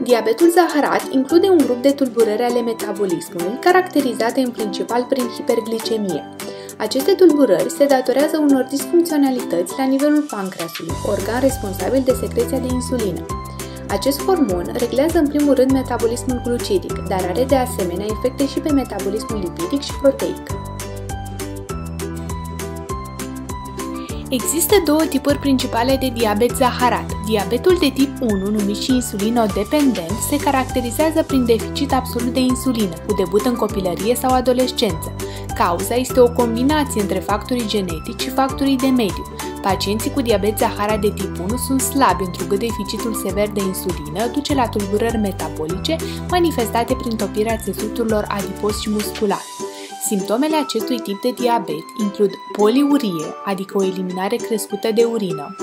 Diabetul zaharat include un grup de tulburări ale metabolismului, caracterizate în principal prin hiperglicemie. Aceste tulburări se datorează unor disfuncționalități la nivelul pancreasului, organ responsabil de secreția de insulină. Acest hormon reglează în primul rând metabolismul glucidic, dar are de asemenea efecte și pe metabolismul lipidic și proteic. Există două tipuri principale de diabet zaharat. Diabetul de tip 1, numit și insulinodependent, se caracterizează prin deficit absolut de insulină, cu debut în copilărie sau adolescență. Cauza este o combinație între factorii genetici și factorii de mediu. Pacienții cu diabet zaharat de tip 1 sunt slabi, întrucât deficitul sever de insulină duce la tulburări metabolice manifestate prin topirea țesuturilor adipos și muscular. Simptomele acestui tip de diabet includ poliurie, adică o eliminare crescută de urină,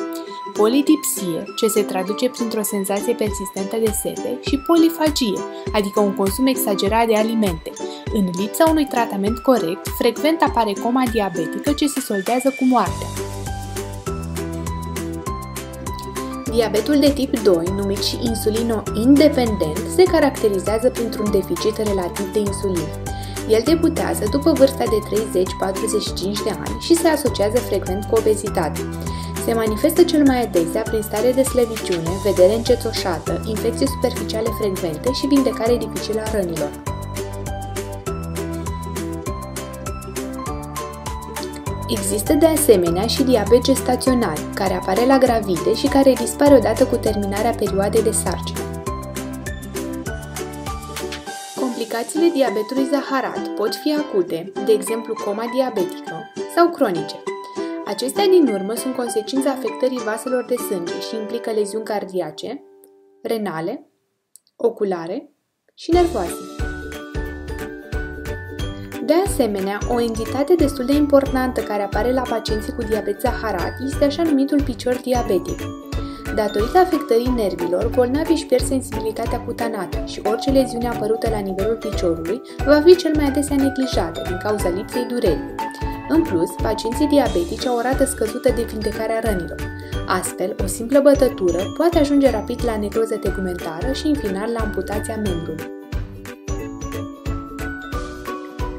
polidipsie, ce se traduce printr-o senzație persistentă de sete, și polifagie, adică un consum exagerat de alimente. În lipsa unui tratament corect, frecvent apare coma diabetică ce se soldează cu moartea. Diabetul de tip 2, numit și insulino-independent, se caracterizează printr-un deficit relativ de insulină. El debutează după vârsta de 30-45 de ani și se asociază frecvent cu obezitate. Se manifestă cel mai adesea prin stare de slăbiciune, vedere încetoșată, infecții superficiale frecvente și vindecare dificilă a rănilor. Există de asemenea și diabet gestațional, care apare la gravide și care dispare odată cu terminarea perioadei de sarcină. Complicațiile diabetului zaharat pot fi acute, de exemplu coma diabetică, sau cronice. Acestea din urmă sunt consecința afectării vaselor de sânge și implică leziuni cardiace, renale, oculare și nervoase. De asemenea, o entitate destul de importantă care apare la pacienții cu diabet zaharat este așa numitul picior diabetic. Datorită afectării nervilor, bolnavii își pierd sensibilitatea cutanată și orice leziune apărută la nivelul piciorului va fi cel mai adesea neglijată din cauza lipsei durerii. În plus, pacienții diabetici au o rată scăzută de vindecare a rănilor. Astfel, o simplă bătătură poate ajunge rapid la necroză tegumentară și, în final, la amputația membrului.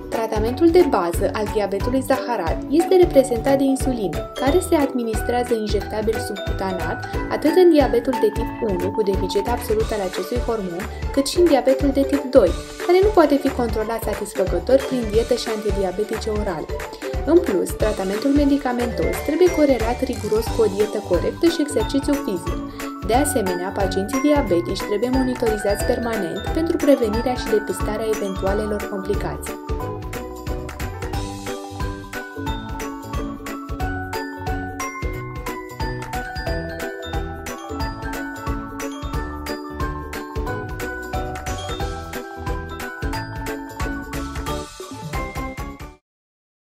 Tratamentul de bază al diabetului zaharat este reprezentat de insulină, care se administrează injectabil subcutanat atât în diabetul de tip 1 cu deficit absolut al acestui hormon, cât și în diabetul de tip 2, care nu poate fi controlat satisfăcător prin dietă și antidiabetice orale. În plus, tratamentul medicamentos trebuie corelat riguros cu o dietă corectă și exercițiu fizic. De asemenea, pacienții diabetici trebuie monitorizați permanent pentru prevenirea și depistarea eventualelor complicații.